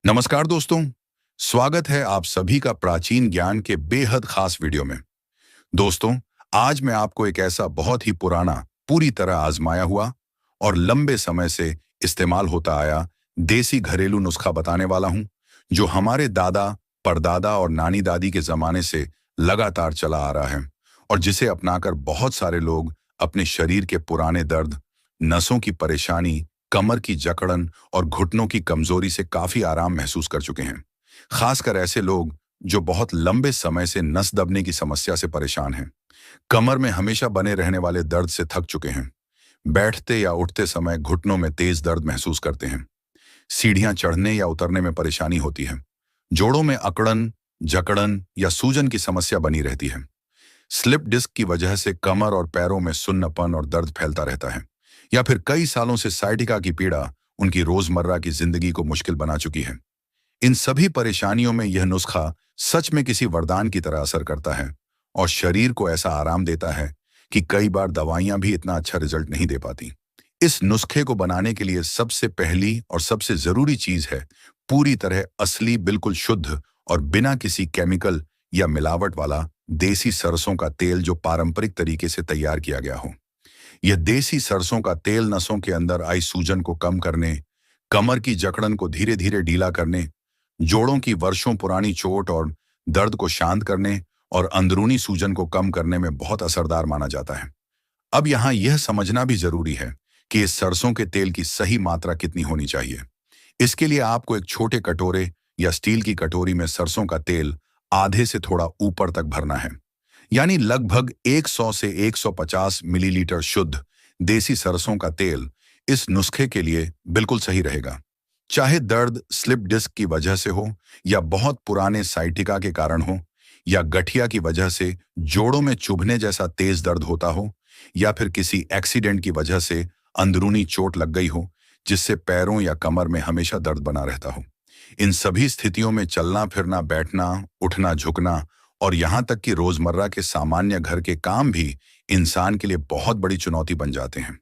नमस्कार दोस्तों। स्वागत है आप सभी का प्राचीन ज्ञान के बेहद खास वीडियो में। दोस्तों, आज मैं आपको एक ऐसा बहुत ही पुराना, पूरी तरह आजमाया हुआ और लंबे समय से इस्तेमाल होता आया देसी घरेलू नुस्खा बताने वाला हूं, जो हमारे दादा, परदादा और नानी दादी के जमाने से लगातार चला आ रहा है और जिसे अपनाकर बहुत सारे लोग अपने शरीर के पुराने दर्द, नसों की परेशानी, कमर की जकड़न और घुटनों की कमजोरी से काफी आराम महसूस कर चुके हैं। खासकर ऐसे लोग जो बहुत लंबे समय से नस दबने की समस्या से परेशान हैं, कमर में हमेशा बने रहने वाले दर्द से थक चुके हैं, बैठते या उठते समय घुटनों में तेज दर्द महसूस करते हैं, सीढ़ियां चढ़ने या उतरने में परेशानी होती है, जोड़ों में अकड़न, जकड़न या सूजन की समस्या बनी रहती है, स्लिप डिस्क की वजह से कमर और पैरों में सुन्नपन और दर्द फैलता रहता है, या फिर कई सालों से साइटिका की पीड़ा उनकी रोजमर्रा की जिंदगी को मुश्किल बना चुकी है। इन सभी परेशानियों में यह नुस्खा सच में किसी वरदान की तरह असर करता है और शरीर को ऐसा आराम देता है कि कई बार दवाइयां भी इतना अच्छा रिजल्ट नहीं दे पाती। इस नुस्खे को बनाने के लिए सबसे पहली और सबसे जरूरी चीज है पूरी तरह असली, बिल्कुल शुद्ध और बिना किसी केमिकल या मिलावट वाला देसी सरसों का तेल, जो पारंपरिक तरीके से तैयार किया गया हो। यह देसी सरसों का तेल नसों के अंदर आई सूजन को कम करने, कमर की जकड़न को धीरे धीरे ढीला करने, जोड़ों की वर्षों पुरानी चोट और दर्द को शांत करने और अंदरूनी सूजन को कम करने में बहुत असरदार माना जाता है। अब यहाँ यह समझना भी जरूरी है कि इस सरसों के तेल की सही मात्रा कितनी होनी चाहिए। इसके लिए आपको एक छोटे कटोरे या स्टील की कटोरी में सरसों का तेल आधे से थोड़ा ऊपर तक भरना है, यानी लगभग 100 से 150 मिलीलीटर शुद्ध देसी सरसों का तेल इस नुस्खे के लिए बिल्कुल सही रहेगा। चाहे दर्द स्लिप डिस्क की वजह से हो, या बहुत पुराने साइटिका के कारण हो, या गठिया की वजह से जोड़ों में चुभने जैसा तेज दर्द होता हो, या फिर किसी एक्सीडेंट की वजह से अंदरूनी चोट लग गई हो जिससे पैरों या कमर में हमेशा दर्द बना रहता हो। इन सभी स्थितियों में चलना फिरना, बैठना, उठना, झुकना और यहाँ तक कि रोजमर्रा के सामान्य घर के काम भी इंसान के लिए बहुत बड़ी चुनौती बन जाते हैं।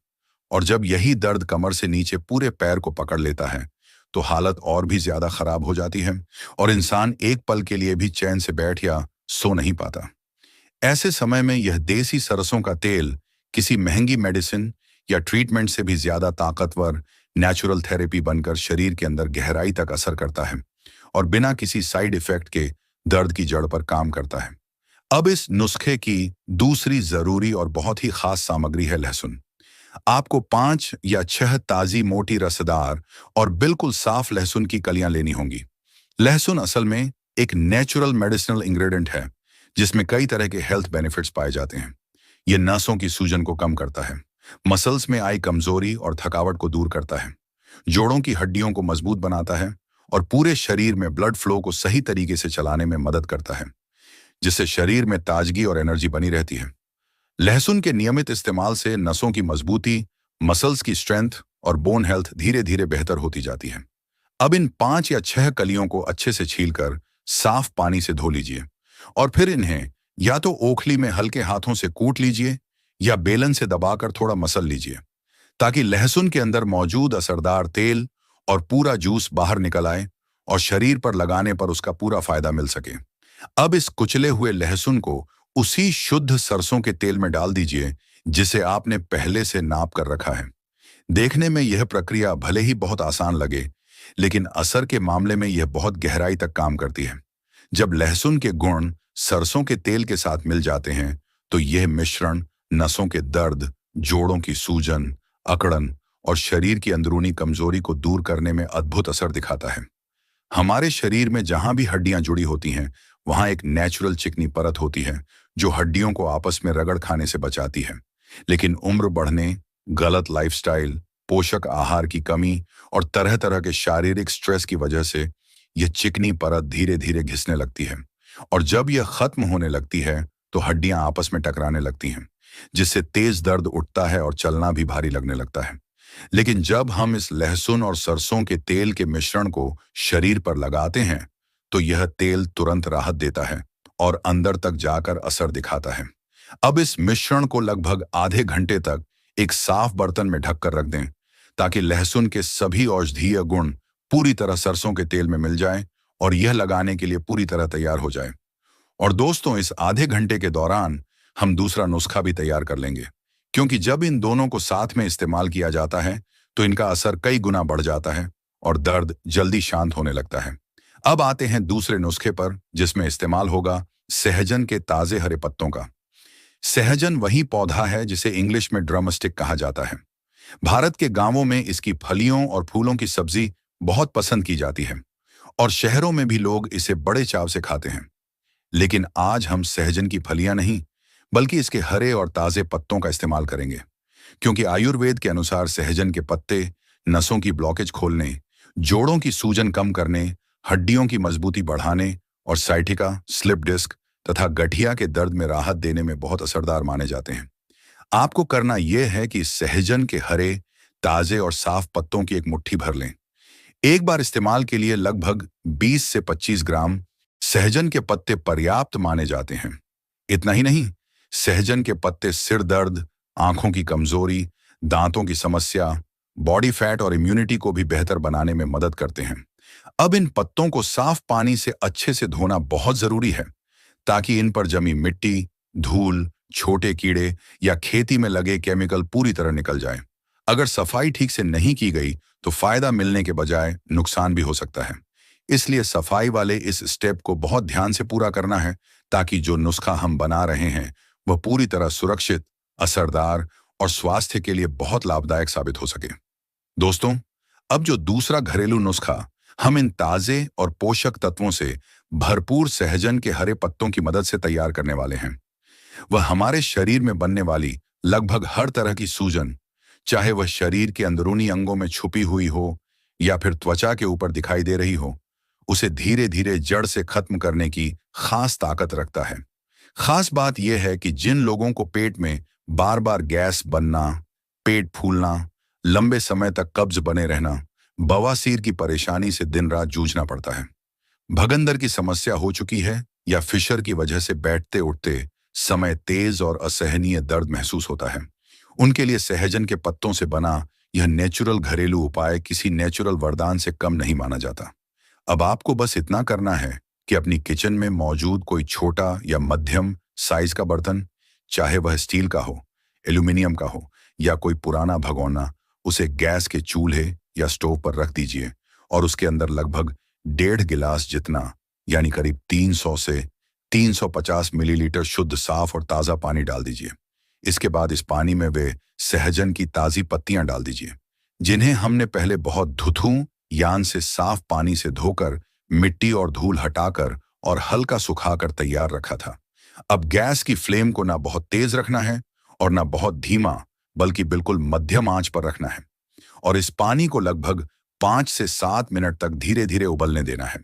और जब यही दर्द कमर से नीचे पूरे पैर को पकड़ लेता है, तो हालत और भी ज्यादा खराब हो जाती है और इंसान एक पल के लिए भी चैन से बैठ या सो नहीं पाता। ऐसे समय में यह देसी सरसों का तेल किसी महंगी मेडिसिन या ट्रीटमेंट से भी ज्यादा ताकतवर नेचुरल थेरेपी बनकर शरीर के अंदर गहराई तक असर करता है और बिना किसी साइड इफेक्ट के दर्द की जड़ पर काम करता है। अब इस नुस्खे की दूसरी जरूरी और बहुत ही खास सामग्री है लहसुन। आपको 5 या 6 ताजी, मोटी, रसदार और बिल्कुल साफ लहसुन की कलियां लेनी होंगी। लहसुन असल में एक नेचुरल मेडिसिनल इंग्रेडिएंट है जिसमें कई तरह के हेल्थ बेनिफिट्स पाए जाते हैं। यह नसों की सूजन को कम करता है, मसल्स में आई कमजोरी और थकावट को दूर करता है, जोड़ों की हड्डियों को मजबूत बनाता है और पूरे शरीर में ब्लड फ्लो को सही तरीके से चलाने में मदद करता है, जिससे शरीर में ताजगी और एनर्जी बनी रहती है। लहसुन के नियमित इस्तेमाल से नसों की मजबूती, मसल्स की स्ट्रेंथ और बोन हेल्थ धीरे धीरे बेहतर होती जाती है। अब इन 5 या 6 कलियों को अच्छे से छीलकर साफ पानी से धो लीजिए और फिर इन्हें या तो ओखली में हल्के हाथों से कूट लीजिए या बेलन से दबाकर थोड़ा मसल लीजिए, ताकि लहसुन के अंदर मौजूद असरदार तेल और पूरा जूस बाहर निकल आए और शरीर पर लगाने पर उसका पूरा फायदा मिल सके। अब इस कुचले हुए लहसुन को उसी शुद्ध सरसों के तेल में डाल दीजिए जिसे आपने पहले से नाप कर रखा है। देखने में यह प्रक्रिया भले ही बहुत आसान लगे, लेकिन असर के मामले में यह बहुत गहराई तक काम करती है। जब लहसुन के गुण सरसों के तेल के साथ मिल जाते हैं, तो यह मिश्रण नसों के दर्द, जोड़ों की सूजन, अकड़न और शरीर की अंदरूनी कमजोरी को दूर करने में अद्भुत असर दिखाता है। हमारे शरीर में जहां भी हड्डियां जुड़ी होती हैं, वहां एक नेचुरल चिकनी परत होती है जो हड्डियों को आपस में रगड़ खाने से बचाती है। लेकिन उम्र बढ़ने, गलत लाइफस्टाइल, पोषक आहार की कमी और तरह तरह के शारीरिक स्ट्रेस की वजह से यह चिकनी परत धीरे धीरे घिसने लगती है और जब यह खत्म होने लगती है तो हड्डियां आपस में टकराने लगती हैं, जिससे तेज दर्द उठता है और चलना भी भारी लगने लगता है। लेकिन जब हम इस लहसुन और सरसों के तेल के मिश्रण को शरीर पर लगाते हैं, तो यह तेल तुरंत राहत देता है और अंदर तक जाकर असर दिखाता है। अब इस मिश्रण को लगभग आधे घंटे तक एक साफ बर्तन में ढककर रख दें, ताकि लहसुन के सभी औषधीय गुण पूरी तरह सरसों के तेल में मिल जाए और यह लगाने के लिए पूरी तरह तैयार हो जाए। और दोस्तों, इस आधे घंटे के दौरान हम दूसरा नुस्खा भी तैयार कर लेंगे, क्योंकि जब इन दोनों को साथ में इस्तेमाल किया जाता है तो इनका असर कई गुना बढ़ जाता है और दर्द जल्दी शांत होने लगता है। अब आते हैं दूसरे नुस्खे पर, जिसमें इस्तेमाल होगा सहजन के ताजे हरे पत्तों का। सहजन वही पौधा है जिसे इंग्लिश में ड्रमस्टिक कहा जाता है। भारत के गांवों में इसकी फलियों और फूलों की सब्जी बहुत पसंद की जाती है और शहरों में भी लोग इसे बड़े चाव से खाते हैं। लेकिन आज हम सहजन की फलियां नहीं, बल्कि इसके हरे और ताजे पत्तों का इस्तेमाल करेंगे, क्योंकि आयुर्वेद के अनुसार सहजन के पत्ते नसों की ब्लॉकेज खोलने, जोड़ों की सूजन कम करने, हड्डियों की मजबूती बढ़ाने और साइटिका, स्लिप डिस्क तथा गठिया के दर्द में राहत देने में बहुत असरदार माने जाते हैं। आपको करना यह है कि सहजन के हरे, ताजे और साफ पत्तों की एक मुट्ठी भर लें। एक बार इस्तेमाल के लिए लगभग 20 से 25 ग्राम सहजन के पत्ते पर्याप्त माने जाते हैं। इतना ही नहीं, सहजन के पत्ते सिर दर्द, आंखों की कमजोरी, दांतों की समस्या, बॉडी फैट और इम्यूनिटी को भी बेहतर बनाने में मदद करते हैं। अब इन पत्तों को साफ पानी से अच्छे से धोना बहुत जरूरी है, ताकि इन पर जमी मिट्टी, धूल, छोटे कीड़े या खेती में लगे केमिकल पूरी तरह निकल जाए। अगर सफाई ठीक से नहीं की गई तो फायदा मिलने के बजाय नुकसान भी हो सकता है। इसलिए सफाई वाले इस स्टेप को बहुत ध्यान से पूरा करना है, ताकि जो नुस्खा हम बना रहे हैं वह पूरी तरह सुरक्षित, असरदार और स्वास्थ्य के लिए बहुत लाभदायक साबित हो सके। दोस्तों, अब जो दूसरा घरेलू नुस्खा हम इन ताजे और पोषक तत्वों से भरपूर सहजन के हरे पत्तों की मदद से तैयार करने वाले हैं, वह हमारे शरीर में बनने वाली लगभग हर तरह की सूजन, चाहे वह शरीर के अंदरूनी अंगों में छुपी हुई हो या फिर त्वचा के ऊपर दिखाई दे रही हो, उसे धीरे धीरे जड़ से खत्म करने की खास ताकत रखता है। खास बात यह है कि जिन लोगों को पेट में बार बार गैस बनना, पेट फूलना, लंबे समय तक कब्ज बने रहना, बवासीर की परेशानी से दिन रात जूझना पड़ता है, भगंदर की समस्या हो चुकी है या फिशर की वजह से बैठते उठते समय तेज और असहनीय दर्द महसूस होता है, उनके लिए सहजन के पत्तों से बना यह नेचुरल घरेलू उपाय किसी नेचुरल वरदान से कम नहीं माना जाता। अब आपको बस इतना करना है कि अपनी किचन में मौजूद कोई छोटा या मध्यम साइज का बर्तन, चाहे वह स्टील का हो, एल्यूमिनियम का हो या कोई पुराना भगोना, उसे गैस के चूल्हे या स्टोव पर रख दीजिए और उसके अंदर लगभग 1.5 गिलास जितना, यानी करीब 300 से 350 मिलीलीटर शुद्ध साफ और ताज़ा पानी डाल दीजिए। इसके बाद इस पानी में वे सहजन की ताज़ी पत्तियां डाल दीजिए, जिन्हें हमने पहले बहुत धुथू यान से साफ पानी से धोकर, मिट्टी और धूल हटाकर और हल्का सुखाकर तैयार रखा था। अब गैस की फ्लेम को ना बहुत तेज रखना है और ना बहुत धीमा, बल्कि बिल्कुल मध्यम आंच पर रखना है और इस पानी को लगभग 5 से 7 मिनट तक धीरे धीरे उबलने देना है,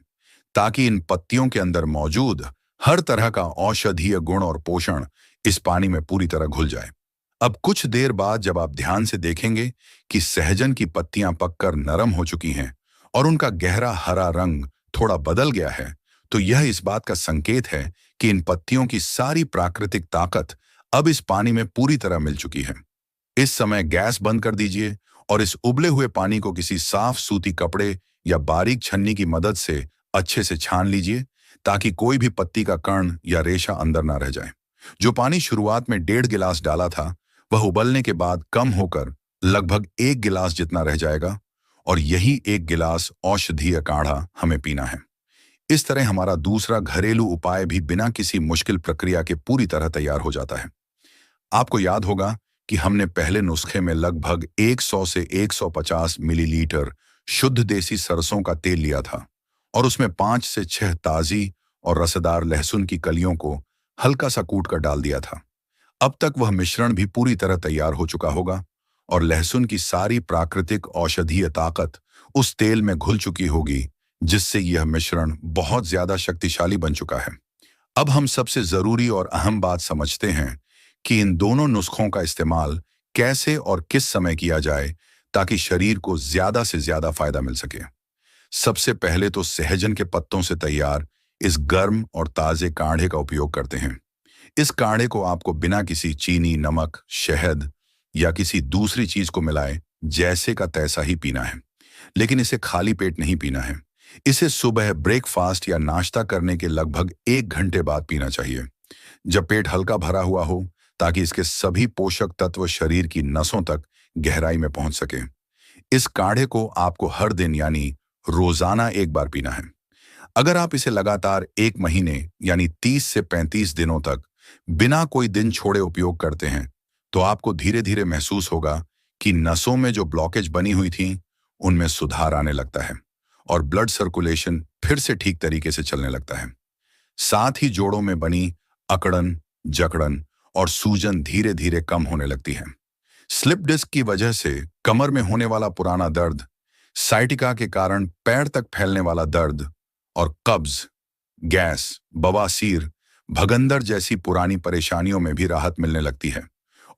ताकि इन पत्तियों के अंदर मौजूद हर तरह का औषधीय गुण और पोषण इस पानी में पूरी तरह घुल जाए। अब कुछ देर बाद जब आप ध्यान से देखेंगे कि सहजन की पत्तियां पककर नरम हो चुकी हैं और उनका गहरा हरा रंग थोड़ा बदल गया है, तो यह इस बात का संकेत है कि इन पत्तियों की सारी प्राकृतिक ताकत अब इस पानी में पूरी तरह मिल चुकी है। इस समय गैस बंद कर दीजिए और इस उबले हुए पानी को किसी साफ सूती कपड़े या बारीक छन्नी की मदद से अच्छे से छान लीजिए, ताकि कोई भी पत्ती का कण या रेशा अंदर ना रह जाए। जो पानी शुरुआत में 1.5 गिलास डाला था, वह उबलने के बाद कम होकर लगभग 1 गिलास जितना रह जाएगा और यही 1 गिलास औषधीय काढ़ा हमें पीना है। इस तरह हमारा दूसरा घरेलू उपाय भी बिना किसी मुश्किल प्रक्रिया के पूरी तरह तैयार हो जाता है। आपको याद होगा कि हमने पहले नुस्खे में लगभग 100 से 150 मिलीलीटर शुद्ध देसी सरसों का तेल लिया था और उसमें 5 से 6 ताजी और रसदार लहसुन की कलियों को हल्का सा कूट कर डाल दिया था। अब तक वह मिश्रण भी पूरी तरह तैयार हो चुका होगा और लहसुन की सारी प्राकृतिक औषधीय ताकत उस तेल में घुल चुकी होगी, जिससे यह मिश्रण बहुत ज्यादा शक्तिशाली बन चुका है। अब हम सबसे जरूरी और अहम बात समझते हैं कि इन दोनों नुस्खों का इस्तेमाल कैसे और किस समय किया जाए, ताकि शरीर को ज्यादा से ज्यादा फायदा मिल सके। सबसे पहले तो सहजन के पत्तों से तैयार इस गर्म और ताजे काढ़े का उपयोग करते हैं। इस काढ़े को आपको बिना किसी चीनी, नमक, शहद या किसी दूसरी चीज को मिलाए जैसे का तैसा ही पीना है। लेकिन इसे खाली पेट नहीं पीना है। इसे सुबह ब्रेकफास्ट या नाश्ता करने के लगभग 1 घंटे बाद पीना चाहिए, जब पेट हल्का भरा हुआ हो, ताकि इसके सभी पोषक तत्व शरीर की नसों तक गहराई में पहुंच सके। इस काढ़े को आपको हर दिन यानी रोजाना एक बार पीना है। अगर आप इसे लगातार 1 महीने यानी 30 से 35 दिनों तक बिना कोई दिन छोड़े उपयोग करते हैं, तो आपको धीरे धीरे महसूस होगा कि नसों में जो ब्लॉकेज बनी हुई थी, उनमें सुधार आने लगता है और ब्लड सर्कुलेशन फिर से ठीक तरीके से चलने लगता है। साथ ही जोड़ों में बनी अकड़न, जकड़न और सूजन धीरे धीरे कम होने लगती है। स्लिप डिस्क की वजह से कमर में होने वाला पुराना दर्द, साइटिका के कारण पैर तक फैलने वाला दर्द और कब्ज, गैस, बवासीर, भगंदर जैसी पुरानी परेशानियों में भी राहत मिलने लगती है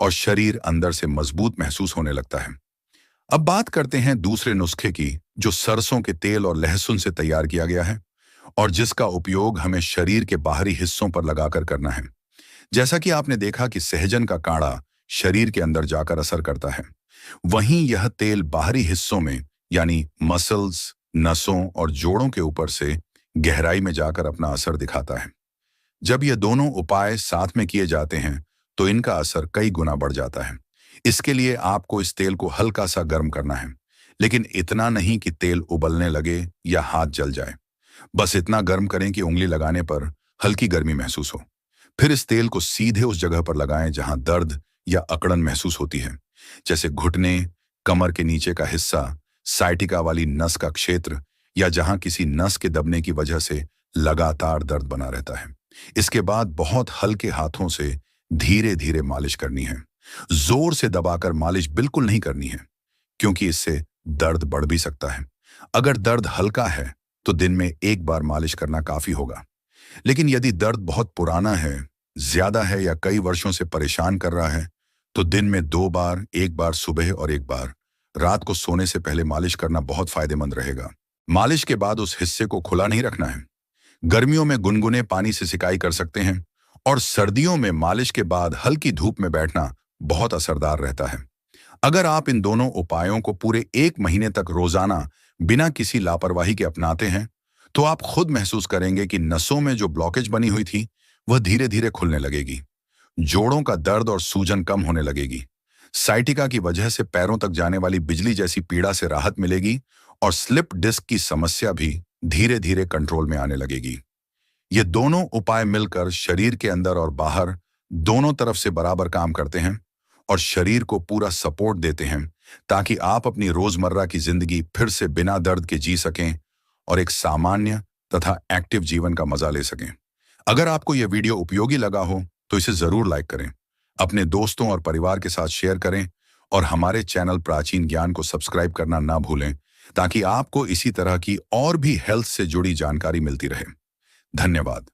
और शरीर अंदर से मजबूत महसूस होने लगता है। अब बात करते हैं दूसरे नुस्खे की, जो सरसों के तेल और लहसुन से तैयार किया गया है और जिसका उपयोग हमें शरीर के बाहरी हिस्सों पर लगाकर करना है। जैसा कि आपने देखा कि सहजन का काढ़ा शरीर के अंदर जाकर असर करता है, वहीं यह तेल बाहरी हिस्सों में यानी मसल्स, नसों और जोड़ों के ऊपर से गहराई में जाकर अपना असर दिखाता है। जब ये दोनों उपाय साथ में किए जाते हैं, तो इनका असर कई गुना बढ़ जाता है। इसके लिए आपको इस तेल को हल्का सा गर्म करना है, लेकिन इतना नहीं कि तेल उबलने लगे या हाथ जल जाए। बस इतना गर्म करें कि उंगली लगाने पर हल्की गर्मी महसूस हो। फिर इस तेल को सीधे उस जगह पर लगाएं जहां दर्द या अकड़न महसूस होती है, जैसे घुटने, कमर के नीचे का हिस्सा, साइटिका वाली नस का क्षेत्र, या जहां किसी नस के दबने की वजह से लगातार दर्द बना रहता है। इसके बाद बहुत हल्के हाथों से धीरे धीरे मालिश करनी है। जोर से दबाकर मालिश बिल्कुल नहीं करनी है, क्योंकि इससे दर्द बढ़ भी सकता है। अगर दर्द हल्का है तो दिन में एक बार मालिश करना काफी होगा। लेकिन यदि दर्द बहुत पुराना है, ज्यादा है या कई वर्षों से परेशान कर रहा है, तो दिन में 2 बार, एक बार सुबह और एक बार रात को सोने से पहले मालिश करना बहुत फायदेमंद रहेगा। मालिश के बाद उस हिस्से को खुला नहीं रखना है। गर्मियों में गुनगुने पानी से सिकाई कर सकते हैं और सर्दियों में मालिश के बाद हल्की धूप में बैठना बहुत असरदार रहता है। अगर आप इन दोनों उपायों को पूरे 1 महीने तक रोजाना बिना किसी लापरवाही के अपनाते हैं, तो आप खुद महसूस करेंगे कि नसों में जो ब्लॉकेज बनी हुई थी, वह धीरे धीरे खुलने लगेगी। जोड़ों का दर्द और सूजन कम होने लगेगी। साइटिका की वजह से पैरों तक जाने वाली बिजली जैसी पीड़ा से राहत मिलेगी और स्लिप डिस्क की समस्या भी धीरे धीरे कंट्रोल में आने लगेगी। ये दोनों उपाय मिलकर शरीर के अंदर और बाहर दोनों तरफ से बराबर काम करते हैं और शरीर को पूरा सपोर्ट देते हैं, ताकि आप अपनी रोजमर्रा की जिंदगी फिर से बिना दर्द के जी सकें और एक सामान्य तथा एक्टिव जीवन का मजा ले सकें। अगर आपको यह वीडियो उपयोगी लगा हो तो इसे जरूर लाइक करें, अपने दोस्तों और परिवार के साथ शेयर करें और हमारे चैनल प्राचीन ज्ञान को सब्सक्राइब करना ना भूलें, ताकि आपको इसी तरह की और भी हेल्थ से जुड़ी जानकारी मिलती रहे। धन्यवाद।